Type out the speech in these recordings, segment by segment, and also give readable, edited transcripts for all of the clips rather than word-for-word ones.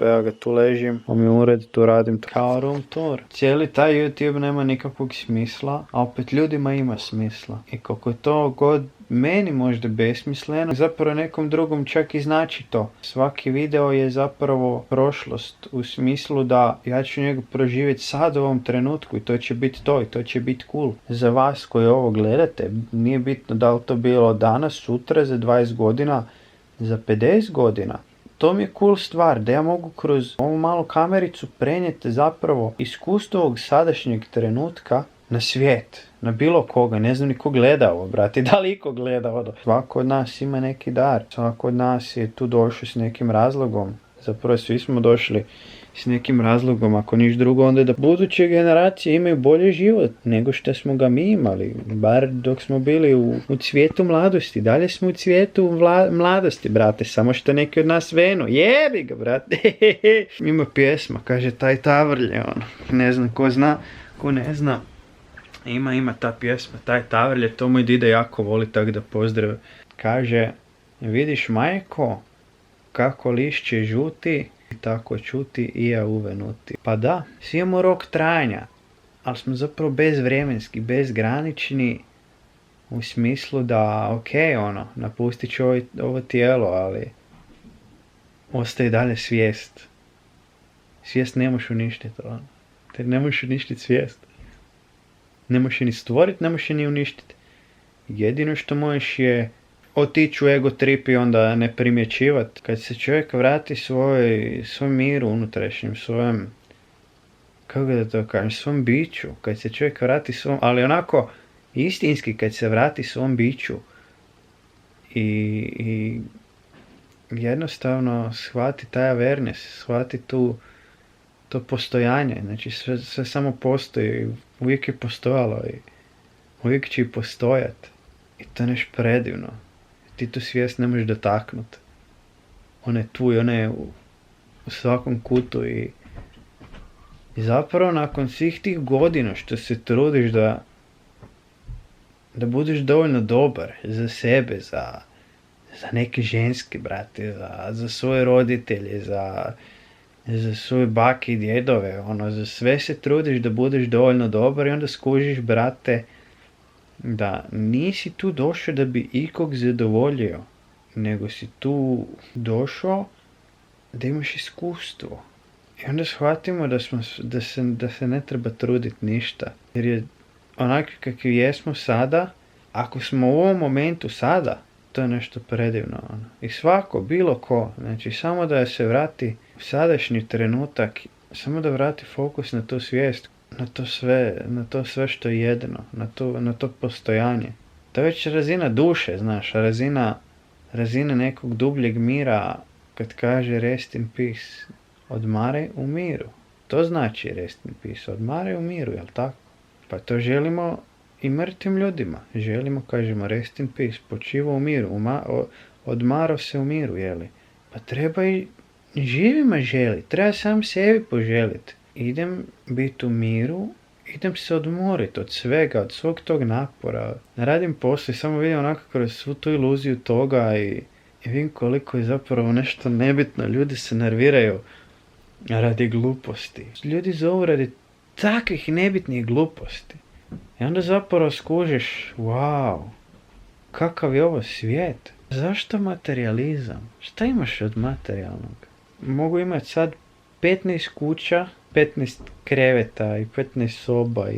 Ja ga tu ležim, u mi ured, tu radim kao room tour. Cijeli taj YouTube nema nikakvog smisla, a opet ljudima ima smisla. I koliko je to god meni možda besmisleno, zapravo nekom drugom čak i znači to. Svaki video je zapravo prošlost u smislu da ja ću njega proživjeti sad u ovom trenutku i to će biti to i to će biti cool. Za vas koji ovo gledate, nije bitno da li to bilo danas, sutra, za 20 godina, za 50 godina. To mi je cool stvar, da ja mogu kroz ovu malu kamericu prenijeti zapravo iskustvo ovog sadašnjeg trenutka na svijet, na bilo koga. Ne znam ni ko gleda ovo, brati, da li iko gleda ovo. Svako od nas ima neki dar, svako od nas je tu došao s nekim razlogom. Zapravo svi smo došli s nekim razlogom, ako niš drugo, onda da buduće generacije imaju bolji život nego što smo ga mi imali, bar dok smo bili u cvijetu mladosti. Dalje smo u cvijetu mladosti, brate, samo što neki od nas venu, jebi ga, brate. Ima pjesma, kaže taj Tavrlje, ono, ne znam ko zna, ko ne zna. Ima ta pjesma, taj Tavrlje, to moj dide jako voli, tako da pozdrav. Kaže, vidiš majko, kako lišće žuti, tako čuti i ja uvenuti. Pa da, svi imamo rok trajanja, ali smo zapravo bezvremenski, bezgranični, u smislu da, napustit ću ovo tijelo, ali ostaje dalje svijest. Svijest ne možeš uništiti, Te ne možeš uništiti svijest. Ne možeš je ni stvoriti, ne možeš je ni uništiti. Jedino što možeš je otići u ego trip i onda ne primjećivati. Kad se čovjek vrati svoj miru unutrašnjem, svojem, kako da to kažem, svom biću, kad se čovjek vrati ali onako istinski, kad se vrati svom biću i jednostavno shvati taj awareness, shvati to postojanje, znači sve samo postoji, uvijek je postojalo i uvijek će i postojati. I to je nešto predivno. Ti tu svijest ne možeš dotaknuti. Ona je tu i ona je u svakom kutu i zapravo nakon svih tih godina što se trudiš da budeš dovoljno dobar za sebe, za neke ženske, brate, za svoje roditelje, za svoje bake i djedove, za sve se trudiš da budeš dovoljno dobar i onda skužiš, brate, da nisi tu došao da bi ikog zadovoljio, nego si tu došao da imaš iskustvo. I onda shvatimo da se ne treba truditi ništa. Jer je onako kakvi jesmo sada, ako smo u ovom momentu sada, to je nešto predivno. I svako, bilo ko, znači samo da se vrati u sadašnji trenutak, samo da vrati fokus na tu svijest, na to sve što je jedno, na to postojanje. To je već razina duše, znaš, razina nekog dubljeg mira, kad kaže rest in peace, odmaraj u miru. To znači rest in peace, odmaraj u miru, jel tako? Pa to želimo i mrtvim ljudima. Želimo, kažemo, rest in peace, počiva u miru, odmaro se u miru, jeli? Pa treba i živima želi, treba sam sebi poželiti. Idem biti u miru, idem se odmoriti od svega, od svog tog napora. Ne radim posao i samo vidim onako kroz svu tu iluziju toga i vidim koliko je zapravo nešto nebitno. Ljudi se nerviraju radi gluposti. Ljudi zovu radi takvih nebitnih gluposti. I onda zapravo skužiš, wow, kakav je ovo svijet. Zašto materializam? Šta imaš od materijalnog? Mogu imati sad 15 kuća, 15 kreveta i 15 soba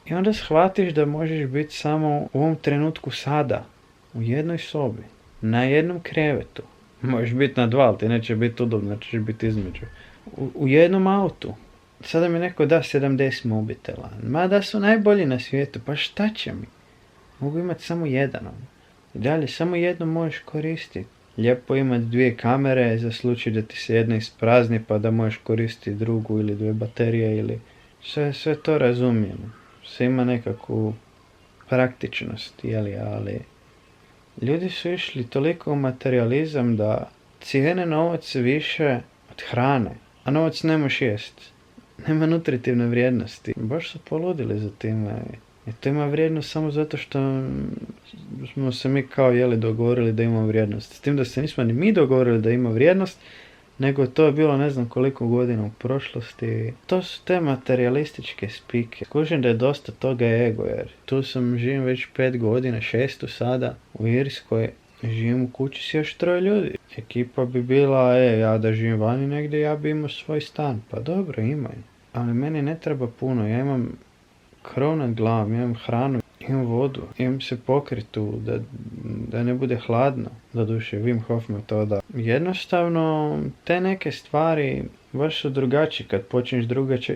i onda shvatiš da možeš biti samo u ovom trenutku sada, u jednoj sobi, na jednom krevetu. Možeš biti na dva, ali ti neće biti udobno, ćeš biti između. U jednom autu. Sada mi neko da 70 mobitela. Ma da su najbolji na svijetu, pa šta će mi? Mogu imati samo jedan. I dalje, samo jedno možeš koristiti. Lijepo imati 2 kamere za slučaj da ti se jedna isprazni pa da možeš koristiti drugu ili 2 baterije ili... Sve to razumijem. Sve ima nekakvu praktičnost, ali... Ljudi su išli toliko u materializam da cijene novac više od hrane. A novac ne možeš jesti. Nema nutritivne vrijednosti. Baš su poludili za time. I to ima vrijednost samo zato što smo se mi kao dogovorili da ima vrijednost. S tim da se nismo ni mi dogovorili da ima vrijednost, nego to je bilo ne znam koliko godina u prošlosti. To su te materialističke spike. Skužim da je dosta toga ego, jer tu živim već 5 godina, 6 sada u Irskoj. Živim u kući s još 3 ljudi. Ekipa bi bila, ja da živim vani negdje, ja bi imao svoj stan. Pa dobro, imaj. Ali meni ne treba puno. Ja imam krov nad glavom, imam hranu, imam vodu, imam se pokritu, da ne bude hladno. Doduše, Wim Hof metoda. Jednostavno, te neke stvari baš su drugačije kad počneš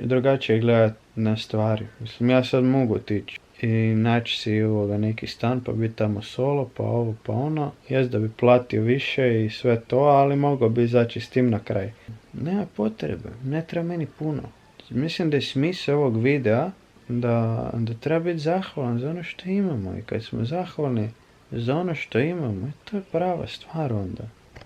drugačije gledati na stvari. Mislim, ja sad mogu otići i naći si neki stan pa biti tamo solo, pa ovo, pa ono. Jest da bi platio više i sve to, ali mogao bi izaći s tim na kraj. Nema potrebe, ne treba meni puno. Mislim da je smisao ovog videa da treba biti zahvalan za ono što imamo, i kad smo zahvalni za ono što imamo, to je prava stvar onda.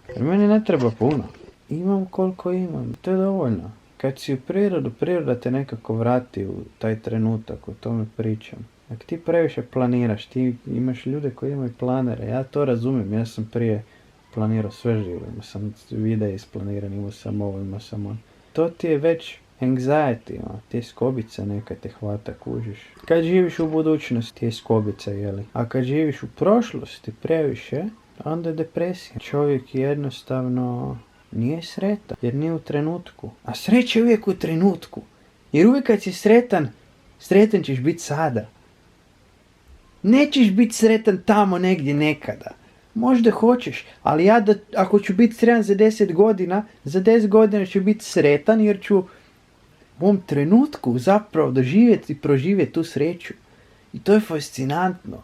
Jer meni ne treba puno. Imam koliko imam, to je dovoljno. Kad si u prirodu, priroda te nekako vrati u taj trenutak, o tome pričam. Ako ti previše planiraš, ti imaš ljude koji imaju planere, ja to razumijem, ja sam prije planirao sve živo, imao sam videa isplaniran, imao sam ovo, imao sam on. To ti je već anxiety, ti je skobica neka te hvata, kužiš. Kad živiš u budućnosti, ti je skobica, jeli. A kad živiš u prošlosti previše, onda je depresija. Čovjek jednostavno nije sretan, jer nije u trenutku. A sreća je uvijek u trenutku. Jer uvijek kad si sretan ćeš biti sada. Nećeš biti sretan tamo negdje nekada. Možda hoćeš, ali ako ću biti sretan za 10 godina, za 10 godina ću biti sretan jer ću u ovom trenutku zapravo doživjeti i proživjeti tu sreću. I to je fascinantno.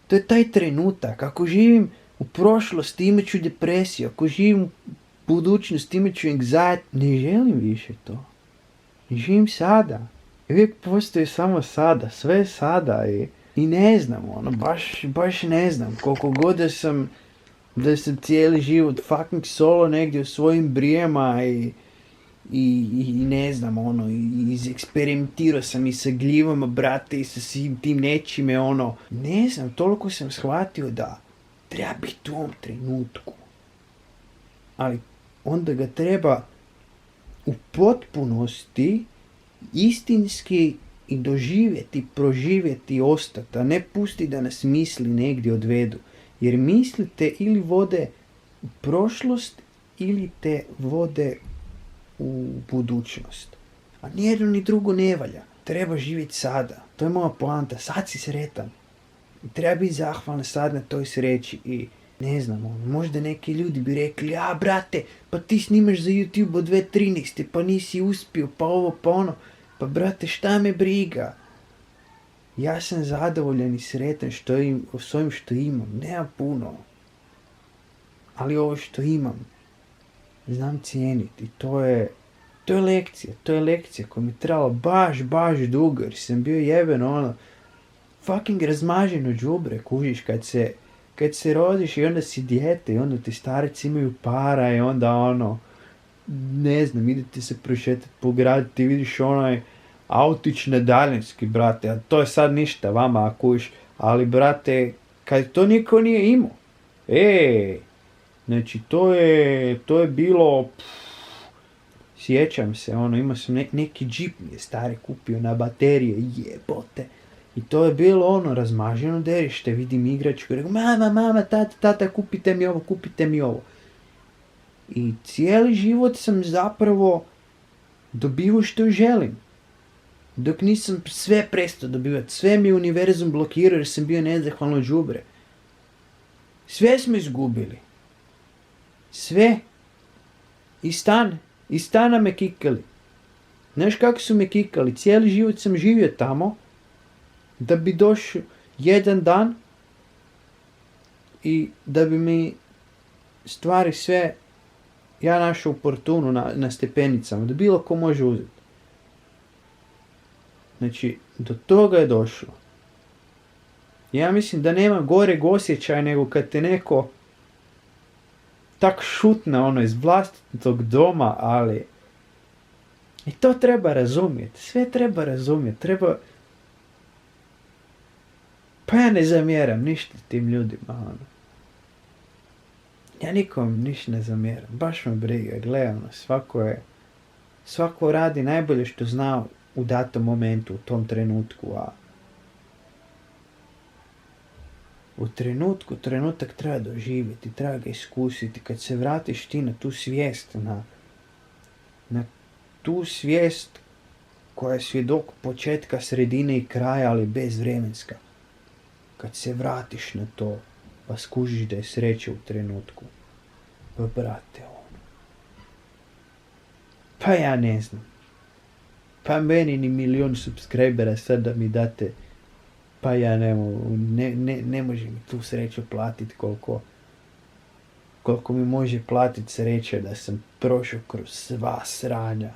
To je taj trenutak. Ako živim u prošlosti, imat ću depresiju. Ako živim u budućnosti, imat ću anxiety. Ne želim više to. Ne živim sada. I uvijek postoji samo sada. Sve je sada i ne znam, baš ne znam. Koliko god da sam cijeli život fucking solo negdje u svojim brijema i ne znam, izeksperimentirao sam i sa gljivama, brate, i sa svim tim nečime, ne znam, toliko sam shvatio da treba biti u ovom trenutku. Ali onda ga treba u potpunosti, istinski i doživjeti, proživjeti i ostati, a ne pusti da nas misli negdje odvedu. Jer misli te ili vode u prošlost ili te vode u budućnost. A nijedno ni drugo ne valja. Treba živjeti sada. To je moja poanta. Sad si sretan. I treba biti zahvalan sad na toj sreći. I ne znam, možda neki ljudi bi rekli, brate, pa ti snimaš za YouTube od 2013. Pa nisi uspio, pa ovo, pa ono. Pa brate, šta me briga? Ja sam zadovoljan i sretan s ovim što imam. Nema puno. Ali ovo što imam znam cijeniti. To je lekcija. To je lekcija koja mi je trebala baš dugo. Jer sam bio jeben fucking razmaženo đubre, kužiš, kad se rodiš i onda si dijete i onda ti starci imaju para i onda ne znam, idete se prošetati po gradu, ti vidiš autić na daljinski, brate, a to je sad ništa vama, akuš, ali brate, kad to niko nije imao, znači to je bilo, sjećam se, imao sam neki džip mi je stari kupio na baterije, jebote, i to je bilo razmaženo derište, vidim igračku, rekao, mama, tata, kupite mi ovo. I cijeli život sam zapravo dobivao što želim. Dok nisam sve prestao dobivati. Sve mi je univerzum blokirao jer sam bio nezahvalno đubre. Sve smo izgubili. Sve. I stana me kikali. Znaš kako su me kikali? Cijeli život sam živio tamo da bi došao jedan dan i da bi mi stvari sve ja našao u portunu na stepenicama, da bilo ko može uzeti. Znači, do toga je došlo. Ja mislim da nema goreg osjećaja nego kad te neko tak šutne iz vlastitog doma, ali i to treba razumjeti. Sve treba razumjeti. Pa ja ne zamjeram ništa tim ljudima. Ja nikom niš ne zamjeram, baš me briga, gledam, svako radi najbolje što zna u datom momentu, u tom trenutku, a trenutak treba doživjeti, treba ga iskusiti, kad se vratiš ti na tu svijest, na tu svijest koja je svjedok početka, sredine i kraja, ali bezvremenska. Kad se vratiš na to, pa skužiš da je sreća u trenutku. Pa brate, pa ja ne znam. Pa meni ni 1.000.000 subscribera sad da mi date, pa ja ne može mi tu sreću platiti koliko mi može platiti sreća da sam prošao kroz sva sranja.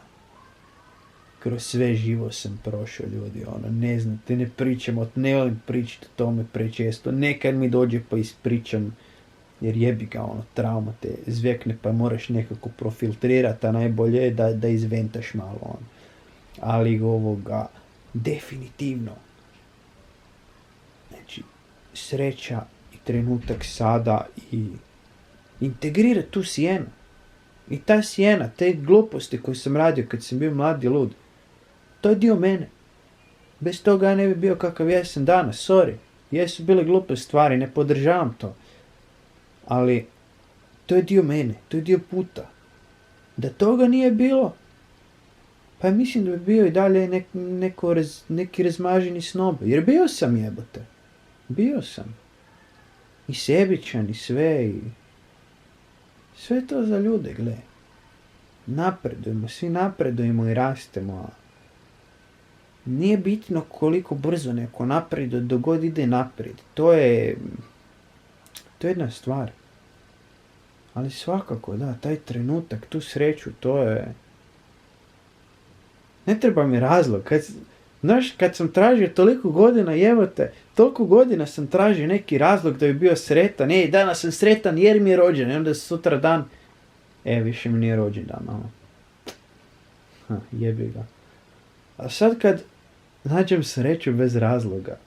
Kroz sve živo sam prošao, ljudi, ne znam, te ne pričam, ne volim pričati o tome prečesto, nekad mi dođe pa ispričam, jer jebi ga, trauma te zvekne pa moraš nekako profiltrirati, a najbolje je da izventaš malo, ali definitivno, znači, sreća i trenutak sada i integrirati tu sjenu. I ta sjena, te gluposti koje sam radio kad sam bio mladi lud, to je dio mene. Bez toga ja ne bi bio kakav jesam danas, sorry. Jesu bile glupe stvari, ne podržavam to. Ali, to je dio mene, to je dio puta. Da toga nije bilo, pa mislim da bi bio i dalje neki razmaženi snob. Jer bio sam, jebote. Bio sam. I sebičan i sve i... Sve to za ljude, gle. Napredujemo, svi napredujemo i rastemo. Nije bitno koliko brzo neko napreduje, dok god ide naprijed. To je jedna stvar. Ali svakako, da, taj trenutak, tu sreću, to je... Ne treba mi razlog. Znaš, kad sam tražio toliko godina, jebote, toliko godina sam tražio neki razlog da bi bio sretan. Danas sam sretan jer mi je rođen. I onda sutra dan, više mi nije rođendan. Jebi ga. A sad kad nađem sreću bez razloga,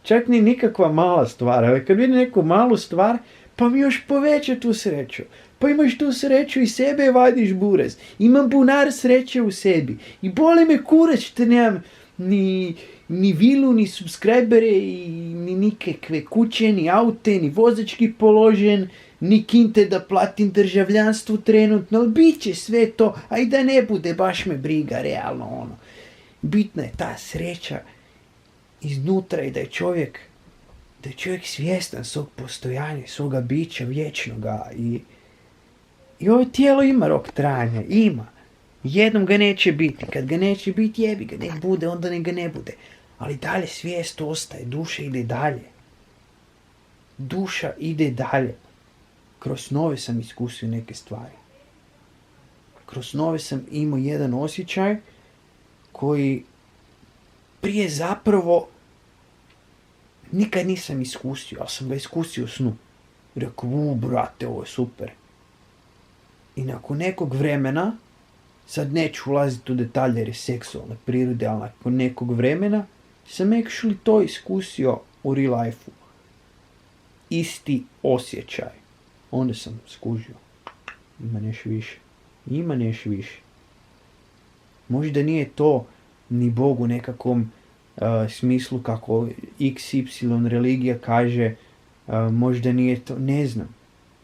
čak ni nikakva mala stvar, ali kad vidim neku malu stvar, pa mi još poveća tu sreću. Pa imaš tu sreću i sebe vadiš burez. Imam bunar sreće u sebi. I boli me kurac što nemam ni vilu, ni subscribere, ni nikakve kuće, ni aute, ni vozački položen, ni kinte da platim državljanstvo trenutno, ali bit će sve to, a i da ne bude, baš me briga, realno, Bitna je ta sreća iznutra i da je čovjek svjestan svog postojanja, svoga bića vječnoga i ovo tijelo ima rok trajanja, ima. Jednom ga neće biti, kad ga neće biti, jebi ga, nek bude, onda nek ga ne bude. Ali dalje svijest ostaje, duša ide dalje. Duša ide dalje. Kroz snove sam iskusio neke stvari. Kroz snove sam imao jedan osjećaj koji prije zapravo nikad nisam iskusio, ali sam ga iskusio u snu. Rekao, brate, ovo je super. I nakon nekog vremena, sad neću ulaziti u detalje jer je seksualne prirode, ali nakon nekog vremena sam actually to iskusio u real life-u. Isti osjećaj. Onda sam skužio. Ima nešto više. Možda nije to ni Bog u nekakvom smislu kako XY religija kaže, možda nije to, ne znam.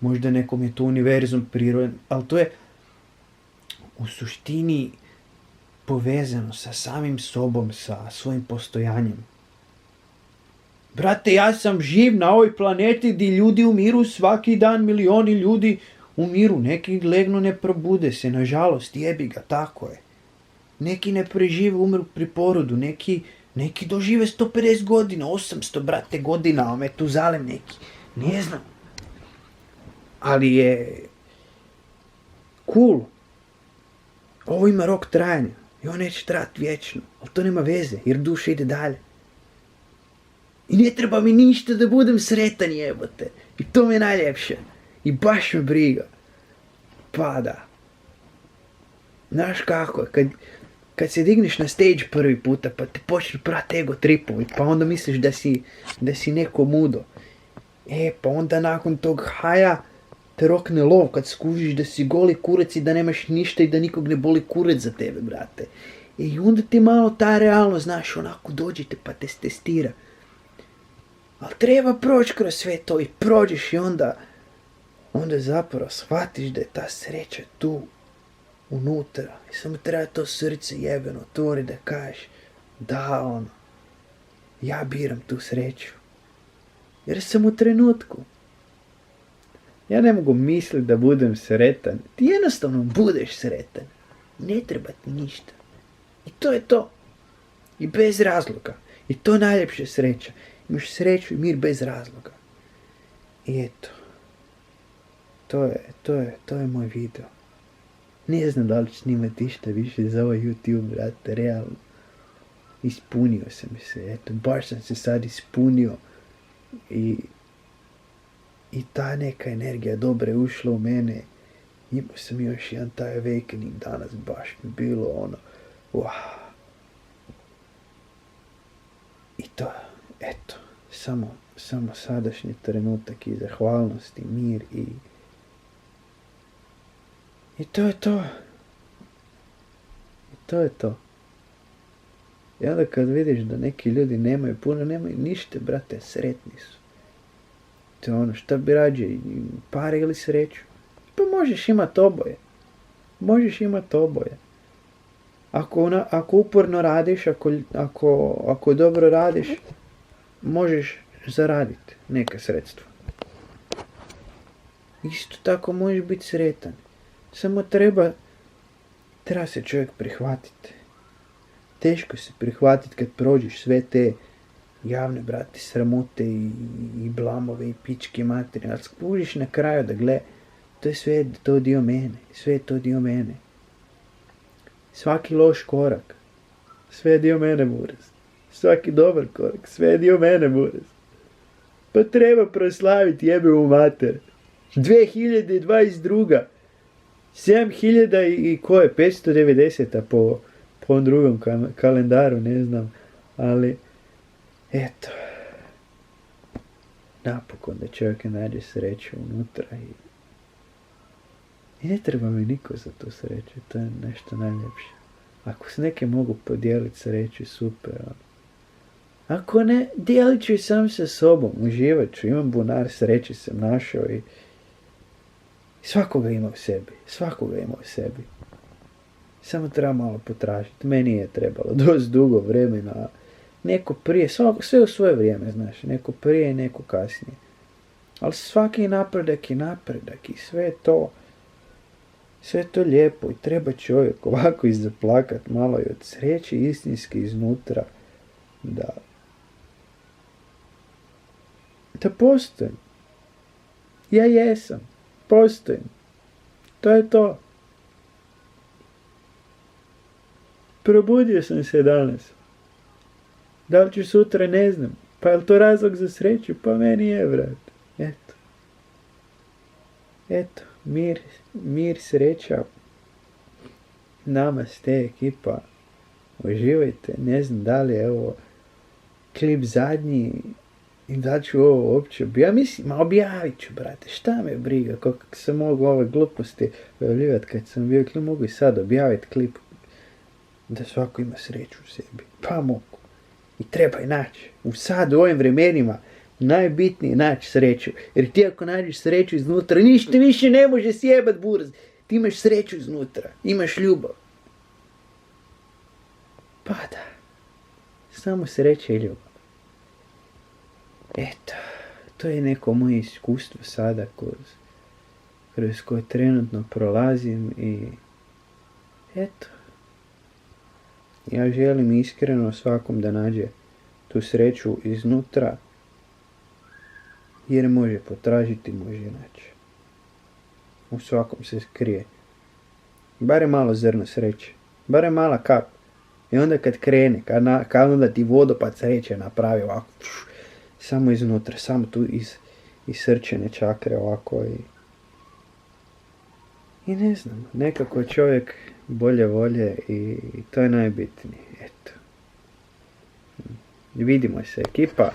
Možda nekom je to univerzum prirodan, ali to je u suštini povezano sa samim sobom, sa svojim postojanjem. Brate, ja sam živ na ovoj planeti gdje ljudi umiru svaki dan, milioni ljudi umiru. Neki legnu, ne probude se, nažalost, jebi ga, tako je. Neki ne prežive, umru pri porodu, neki dožive 150 godina, 800, brate, godina, Metuzalem neki, ne znam. Ali je cool. Ovo ima rok trajanja i on neće trajati vječno, ali to nema veze, jer duša ide dalje. I ne treba mi ništa da budem sretan, jebote. I to mi je najljepše. I baš me briga. Pa da. Znaš kako je, kad se digneš na stage prvi puta, pa te počne prati ego tripovi, pa onda misliš da si neko mudo. Pa onda nakon tog haja te rokne lov kad skužiš da si goli kurac i da nemaš ništa i da nikog ne boli kurac za tebe, brate. I onda ti malo ta realnost, znaš, onako dođete pa te testira. Ali treba proći kroz sve to i prođeš i onda zapravo shvatiš da je ta sreća tu, unutra. I samo treba to srce jebeno otvori da kažeš, da ono, ja biram tu sreću. Jer sam u trenutku. Ja ne mogu misliti da budem sretan. Ti jednostavno budeš sretan. Ne treba ti ništa. I to je to. I bez razloga. I to je najljepša sreća. Imaš sreću i mir bez razloga. I eto. To je moj video. Ne znam da li ću snimati išta više za ovaj YouTube, brate, realno. Ispunio sam se, eto, baš sam se sad ispunio. I ta neka energija dobra je ušla u mene. Imao sam još jedan taj awakening danas, baš mi bilo ono, wow. I to, eto, samo sadašnji trenutak i zahvalnost i mir i to je to. I to je to. I onda kad vidiš da neki ljudi nemaju puno, nemaju ništa, brate, sretni su. To je ono, šta bi rađe, pare ili sreću? Pa možeš imati oboje. Možeš imati oboje. Ako uporno radiš, ako dobro radiš, možeš zaraditi neka sredstva. Isto tako možeš biti sretan. Samo treba se čovjek prihvatiti. Teško se prihvatiti kad prođeš sve te javne, brate, sramote i blamove i pičke materije. Ali skužiš na kraju da gle, to je sve to dio mene. Sve je to dio mene. Svaki loš korak, sve je dio mene, buraz. Svaki dobar korak, sve je dio mene, buraz. Pa treba proslaviti jebe u mater. 2022. 7000 i ko je? 590 po ovom drugom kalendaru, ne znam. Ali, eto. Napokon da čovjek nađe sreću unutra i ne treba mi niko za tu sreću. To je nešto najljepše. Ako s neke mogu podijeliti sreću, super. Ako ne, dijelit ću i sam sa sobom. Uživat ću. Imam bunar sreće sam našao i svakoga ima u sebi. Svakoga ima u sebi. Samo treba malo potražiti. Meni je trebalo dosta dugo vremena. Neko prije, sve u svoje vrijeme, znaš. Neko prije i neko kasnije. Ali svaki napredak je napredak i sve to lijepo i treba čovjek ovako i zaplakat malo i od sreće istinski iznutra da postojim. Ja jesam. Postojim. To je to. Probudio sam se danas. Da li ću sutra, ne znam. Pa je li to razlog za sreću? Pa meni je, vrat. Eto. Mir, sreća. Namaste, ekipa. Uživajte. Ne znam da li je ovo klip zadnji i da ću ovo uopće objavit ću, brate. Šta me briga, kako sam mogu ove gluposti objavljivati kad sam bio klip, mogu i sad objaviti klip da svako ima sreću u sebi. Pa mogu. I treba je naći. U ovim vremenima najbitnije naći sreću. Jer ti ako nađeš sreću iznutra, ništa više ne može sjebat, buraz. Ti imaš sreću iznutra. Imaš ljubav. Pa da. Samo sreća i ljubav. Eto. To je neko moje iskustvo sada kroz koje trenutno prolazim i eto. Ja želim iskreno svakom da nađe tu sreću iznutra. Jer može potražiti, može naći. U svakom se skrije. Bare malo zrno sreće. Bare mala kap. I onda kad krene, kad onda ti vodopad sreće napravi ovako. Samo iznutra, samo tu iz srčane čakre ovako. I ne znam, nekako čovjek bolje volje i to je najbitnije. Eto. Vidimo se, ekipa.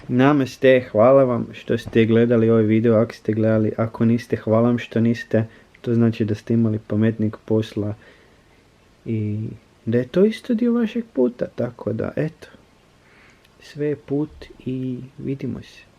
Namaste, hvala vam što ste gledali ovaj video, ako ste gledali, ako niste, hvala vam što niste, to znači da ste imali pametnijeg posla i da je to isto dio vašeg puta, tako da eto, sve je put i vidimo se.